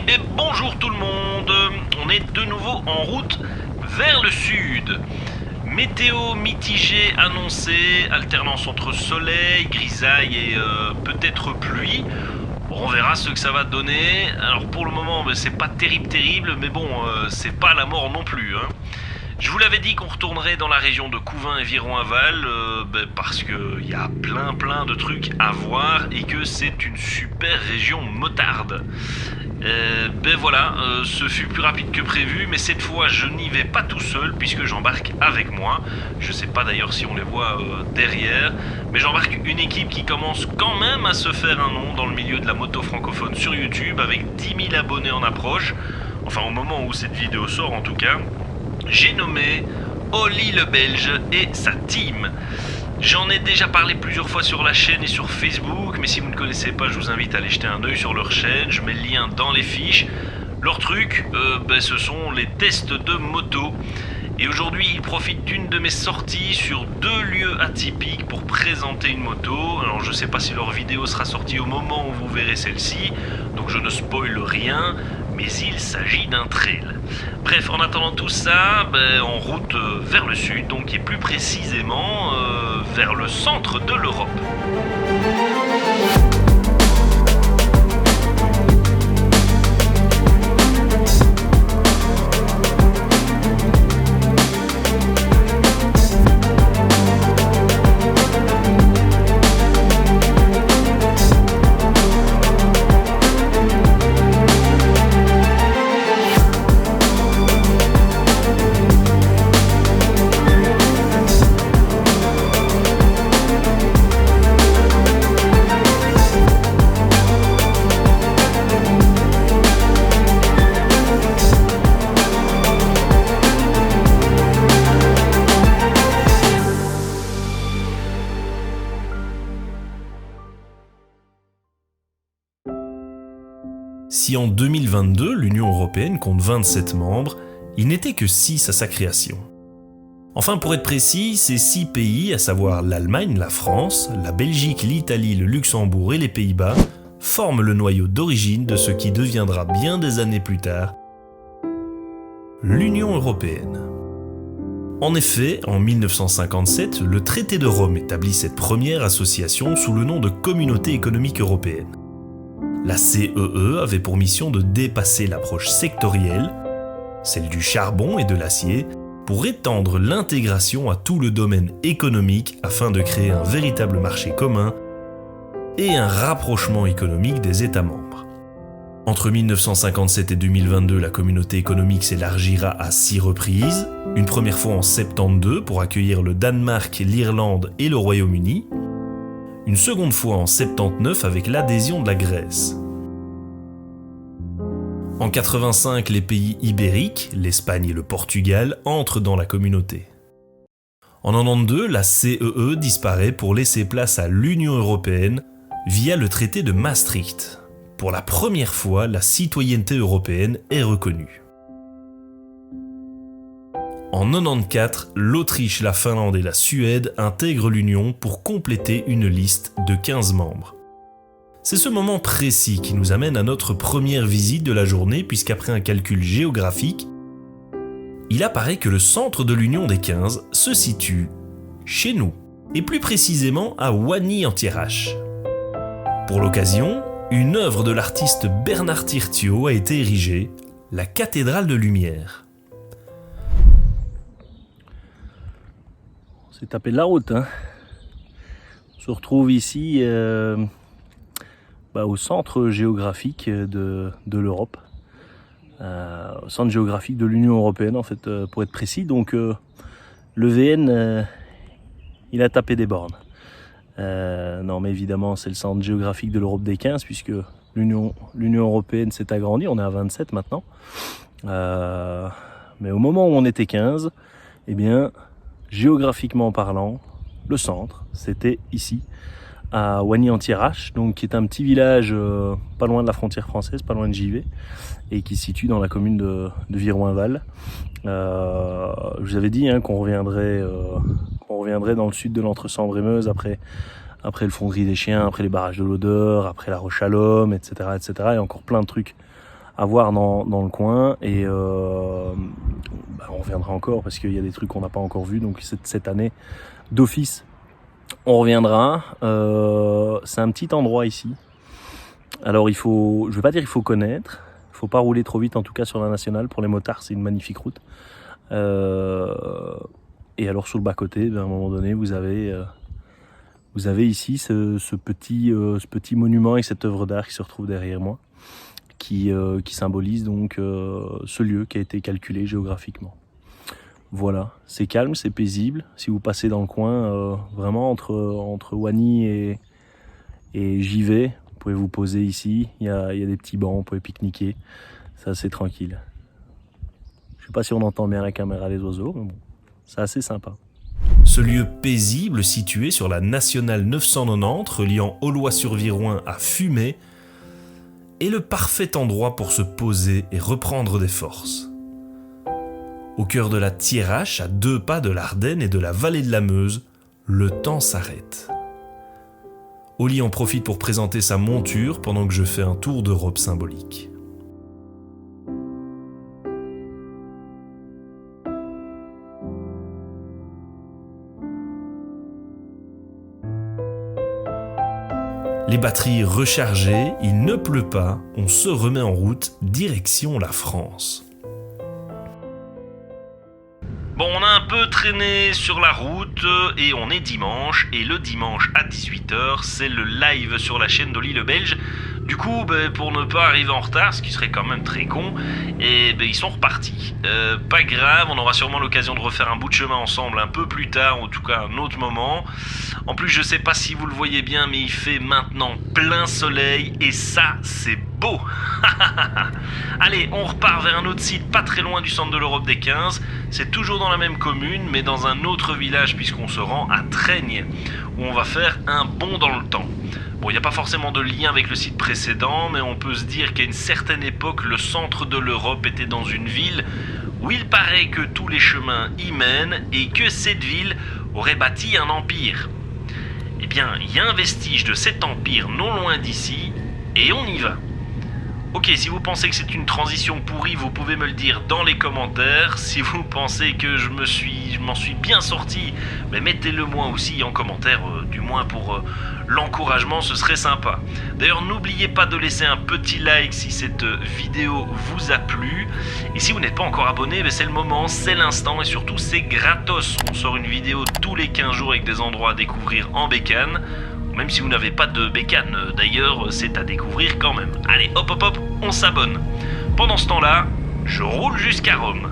Et bonjour tout le monde, on est de nouveau en route vers le sud. Météo mitigée annoncée, alternance entre soleil, grisaille et peut-être pluie. On verra ce que ça va donner. Alors pour le moment, c'est pas terrible, mais bon, c'est pas la mort non plus, hein. Je vous l'avais dit qu'on retournerait dans la région de Couvain et Viron-Aval parce qu'il y a plein de trucs à voir et que c'est une super région motarde. Voilà, ce fut plus rapide que prévu, mais cette fois je n'y vais pas tout seul puisque j'embarque avec moi. Je sais pas d'ailleurs si on les voit derrière, mais j'embarque une équipe qui commence quand même à se faire un nom dans le milieu de la moto francophone sur YouTube avec 10 000 abonnés en approche. Enfin au moment où cette vidéo sort en tout cas. J'ai nommé Oli le Belge et sa team. J'en ai déjà parlé plusieurs fois sur la chaîne et sur Facebook, mais si vous ne connaissez pas, je vous invite à aller jeter un œil sur leur chaîne, je mets le lien dans les fiches. Leur truc, ce sont les tests de moto. Et aujourd'hui, ils profitent d'une de mes sorties sur 2 lieux atypiques pour présenter une moto. Alors je sais pas si leur vidéo sera sortie au moment où vous verrez celle-ci, donc je ne spoile rien, mais il s'agit d'un trail. Bref, en attendant tout ça, en route vers le sud, donc et plus précisément vers le centre de l'Europe. Si en 2022, l'Union européenne compte 27 membres, il n'était que 6 à sa création. Enfin, pour être précis, ces 6 pays, à savoir l'Allemagne, la France, la Belgique, l'Italie, le Luxembourg et les Pays-Bas, forment le noyau d'origine de ce qui deviendra bien des années plus tard l'Union européenne. En effet, en 1957, le traité de Rome établit cette première association sous le nom de Communauté économique européenne. La CEE avait pour mission de dépasser l'approche sectorielle, celle du charbon et de l'acier, pour étendre l'intégration à tout le domaine économique afin de créer un véritable marché commun et un rapprochement économique des États membres. Entre 1957 et 2022, la communauté économique s'élargira à 6 reprises, une première fois en 1972 pour accueillir le Danemark, l'Irlande et le Royaume-Uni, une seconde fois en 1979 avec l'adhésion de la Grèce. En 1985, les pays ibériques, l'Espagne et le Portugal, entrent dans la communauté. En 1992, la CEE disparaît pour laisser place à l'Union européenne via le traité de Maastricht. Pour la première fois, la citoyenneté européenne est reconnue. En 1994, l'Autriche, la Finlande et la Suède intègrent l'Union pour compléter une liste de 15 membres. C'est ce moment précis qui nous amène à notre première visite de la journée puisqu'après un calcul géographique, il apparaît que le centre de l'Union des 15 se situe chez nous, et plus précisément à Wany-en-Thiérache. Pour l'occasion, une œuvre de l'artiste Bernard Tirtiot a été érigée, la cathédrale de Lumière. C'est tapé de la route, hein. On se retrouve ici au centre géographique de l'Europe, au centre géographique de l'Union européenne en fait, pour être précis. Donc le VN, il a tapé des bornes. Non mais évidemment c'est le centre géographique de l'Europe des 15 puisque l'Union européenne s'est agrandie, on est à 27 maintenant. Mais au moment où on était 15, eh bien géographiquement parlant, le centre, c'était ici, à Wany-en-Thiérache, donc qui est un petit village pas loin de la frontière française, pas loin de Givet, et qui se situe dans la commune de Viron-Aval. Je vous avais dit qu'on reviendrait dans le sud de l'Entre-Sambre-et-Meuse après le Fonderie des Chiens, après les barrages de l'Odeur, après la Roche à l'Homme, etc., etc. Et encore plein de trucs à voir dans le coin. Et on reviendra encore parce qu'il y a des trucs qu'on n'a pas encore vus. Donc cette année, d'office, on reviendra. C'est un petit endroit ici. Alors je ne vais pas dire qu'il faut connaître. Il ne faut pas rouler trop vite, en tout cas sur la nationale. Pour les motards, c'est une magnifique route. Et alors sur le bas-côté, à un moment donné, vous avez ici ce petit monument avec cette œuvre d'art qui se retrouve derrière moi, qui symbolise donc ce lieu qui a été calculé géographiquement. Voilà, c'est calme, c'est paisible. Si vous passez dans le coin, vraiment entre Wany et Givet, vous pouvez vous poser ici. Il y a des petits bancs, vous pouvez pique-niquer. C'est assez tranquille. Je ne sais pas si on entend bien la caméra des oiseaux, mais bon, c'est assez sympa. Ce lieu paisible situé sur la nationale 990 reliant Aulnois-sur-Viroin à Fumay est le parfait endroit pour se poser et reprendre des forces. Au cœur de la Thiérache, à 2 pas de l'Ardenne et de la vallée de la Meuse, le temps s'arrête. Oli en profite pour présenter sa monture pendant que je fais un tour d'Europe symbolique. Les batteries rechargées, il ne pleut pas, on se remet en route, direction la France. Bon, on a un peu traîné sur la route et on est dimanche. Et le dimanche à 18h, c'est le live sur la chaîne d'Oli le Belge. Du coup, pour ne pas arriver en retard, ce qui serait quand même très con, ils sont repartis. Pas grave, on aura sûrement l'occasion de refaire un bout de chemin ensemble un peu plus tard, ou en tout cas un autre moment. En plus, je sais pas si vous le voyez bien, mais il fait maintenant plein soleil et ça, c'est beau. Allez, on repart vers un autre site pas très loin du centre de l'Europe des 15. C'est toujours dans la même commune, mais dans un autre village puisqu'on se rend à Traigne, où on va faire un bond dans le temps. Bon, il n'y a pas forcément de lien avec le site précédent, mais on peut se dire qu'à une certaine époque, le centre de l'Europe était dans une ville où il paraît que tous les chemins y mènent et que cette ville aurait bâti un empire. Eh bien, il y a un vestige de cet empire non loin d'ici, et on y va. Ok, si vous pensez que c'est une transition pourrie, vous pouvez me le dire dans les commentaires. Si vous pensez que je m'en suis bien sorti, mettez-le moi aussi en commentaire, du moins pour l'encouragement, ce serait sympa. D'ailleurs, n'oubliez pas de laisser un petit like si cette vidéo vous a plu. Et si vous n'êtes pas encore abonné, c'est le moment, c'est l'instant et surtout c'est gratos. On sort une vidéo tous les 15 jours avec des endroits à découvrir en bécane. Même si vous n'avez pas de bécane, d'ailleurs, c'est à découvrir quand même. Allez, hop hop hop, on s'abonne. Pendant ce temps-là, je roule jusqu'à Rome.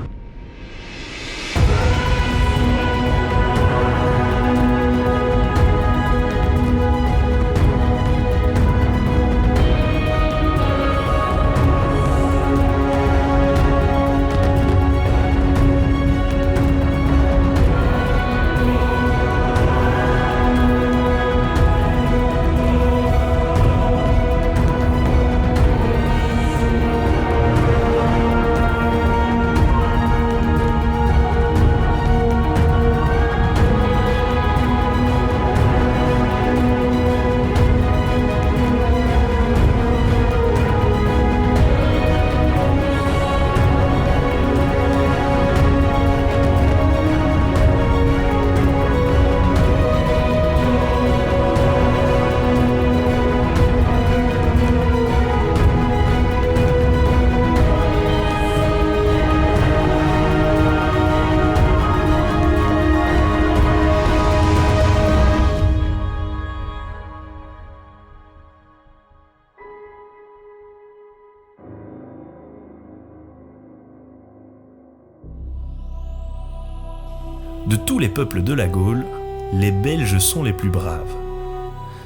De tous les peuples de la Gaule, les Belges sont les plus braves.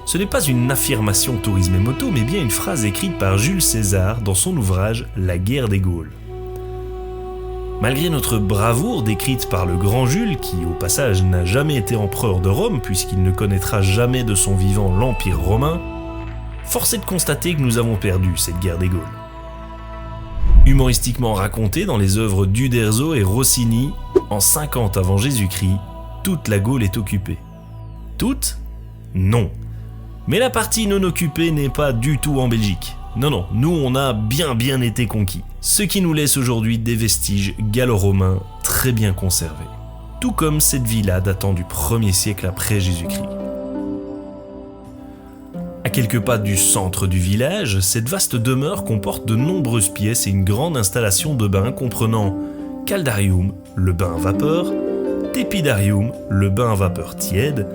Ce n'est pas une affirmation tourisme et moto, mais bien une phrase écrite par Jules César dans son ouvrage La guerre des Gaules. Malgré notre bravoure décrite par le grand Jules, qui au passage n'a jamais été empereur de Rome puisqu'il ne connaîtra jamais de son vivant l'Empire romain, force est de constater que nous avons perdu cette guerre des Gaules. Humoristiquement racontée dans les œuvres d'Uderzo et Rossini, en 50 avant Jésus-Christ, toute la Gaule est occupée. Toute ? Non. Mais la partie non occupée n'est pas du tout en Belgique. Non, nous on a bien été conquis. Ce qui nous laisse aujourd'hui des vestiges gallo-romains très bien conservés. Tout comme cette villa datant du 1er siècle après Jésus-Christ. À quelques pas du centre du village, cette vaste demeure comporte de nombreuses pièces et une grande installation de bains comprenant caldarium, le bain à vapeur, tepidarium, le bain à vapeur tiède,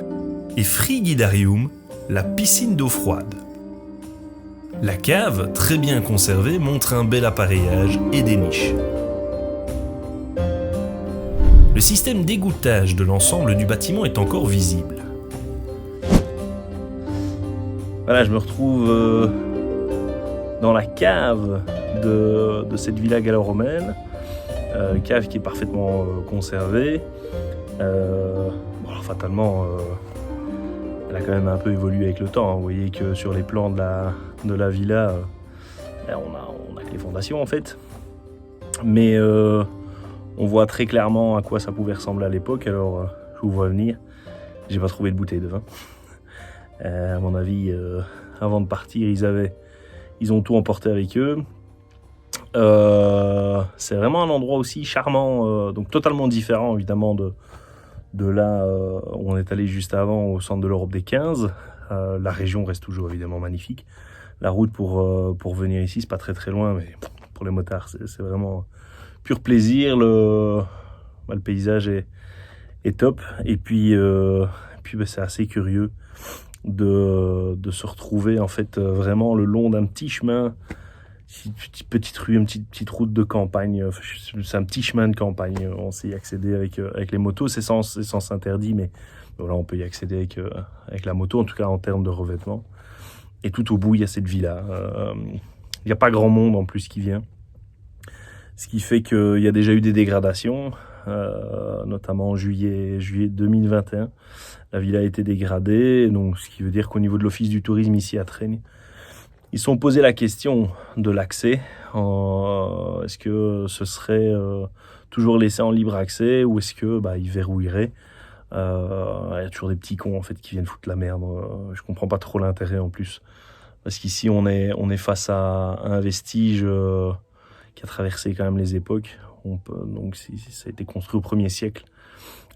et frigidarium, la piscine d'eau froide. La cave, très bien conservée, montre un bel appareillage et des niches. Le système d'égouttage de l'ensemble du bâtiment est encore visible. Voilà, je me retrouve dans la cave de cette villa gallo-romaine, cave qui est parfaitement conservée. Bon, alors, fatalement, elle a quand même un peu évolué avec le temps. Hein. Vous voyez que sur les plans de la villa, on a que les fondations en fait. Mais on voit très clairement à quoi ça pouvait ressembler à l'époque. Alors, je vous vois venir. J'ai pas trouvé de bouteille de vin. À mon avis, avant de partir, ils ont tout emporté avec eux. C'est vraiment un endroit aussi charmant, donc totalement différent évidemment de là où on est allé juste avant au centre de l'Europe des 15. La région reste toujours évidemment magnifique. La route pour venir ici, c'est pas très loin, mais pour les motards, c'est vraiment pur plaisir. Le paysage est top. Et puis c'est assez curieux de se retrouver en fait vraiment le long d'un petit chemin, petite rue, une petite route de campagne. C'est un petit chemin de campagne. On sait y accéder avec les motos. C'est sens interdit, mais voilà, on peut y accéder avec la moto, en tout cas en termes de revêtement. Et tout au bout, il y a cette villa. Il n'y a pas grand monde en plus qui vient. Ce qui fait qu'il y a déjà eu des dégradations, notamment en juillet 2021. La villa a été dégradée, donc ce qui veut dire qu'au niveau de l'office du tourisme ici à Traigne, ils se sont posé la question de l'accès. Est-ce que ce serait toujours laissé en libre accès ou est-ce que ils verrouilleraient? Il y a toujours des petits cons en fait qui viennent foutre la merde. Je comprends pas trop l'intérêt en plus, parce qu'ici on est face à un vestige qui a traversé quand même les époques. Donc ça a été construit au 1er siècle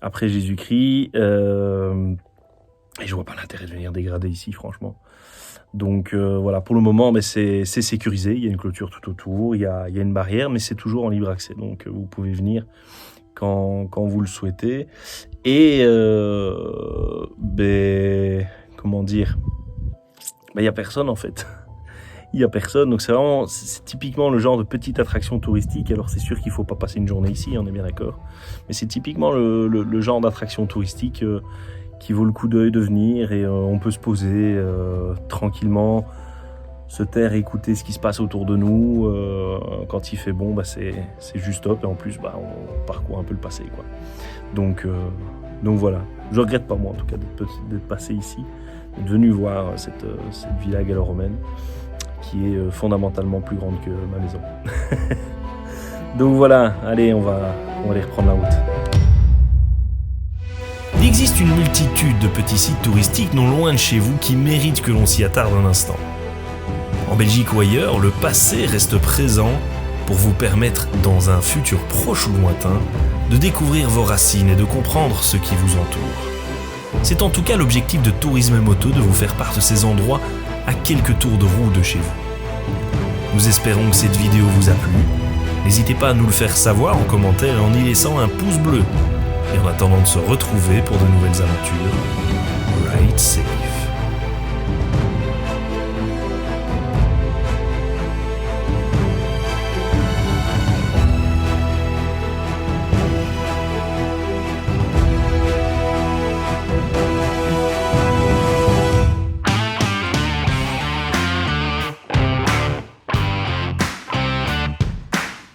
après Jésus-Christ, et je vois pas l'intérêt de venir dégrader ici franchement. Donc voilà, pour le moment c'est sécurisé, il y a une clôture tout autour, il y a une barrière, mais c'est toujours en libre accès, donc vous pouvez venir quand vous le souhaitez. Et comment dire, il y a personne en fait. Il n'y a personne, donc c'est typiquement le genre de petite attraction touristique. Alors c'est sûr qu'il ne faut pas passer une journée ici, on est bien d'accord, mais c'est typiquement le genre d'attraction touristique qui vaut le coup d'œil de venir, et on peut se poser tranquillement, se taire et écouter ce qui se passe autour de nous. Quand il fait bon, c'est juste top, et en plus on parcourt un peu le passé, quoi. Donc voilà, je regrette pas moi en tout cas d'être passé ici, d'être venu voir cette villa gallo-romaine qui est fondamentalement plus grande que ma maison. Donc voilà, allez, on va aller reprendre la route. Il existe une multitude de petits sites touristiques non loin de chez vous qui méritent que l'on s'y attarde un instant. En Belgique ou ailleurs, le passé reste présent pour vous permettre, dans un futur proche ou lointain, de découvrir vos racines et de comprendre ce qui vous entoure. C'est en tout cas l'objectif de Tourisme Moto de vous faire part de ces endroits à quelques tours de roue de chez vous. Nous espérons que cette vidéo vous a plu. N'hésitez pas à nous le faire savoir en commentaire et en y laissant un pouce bleu. Et en attendant de se retrouver pour de nouvelles aventures, ride safe.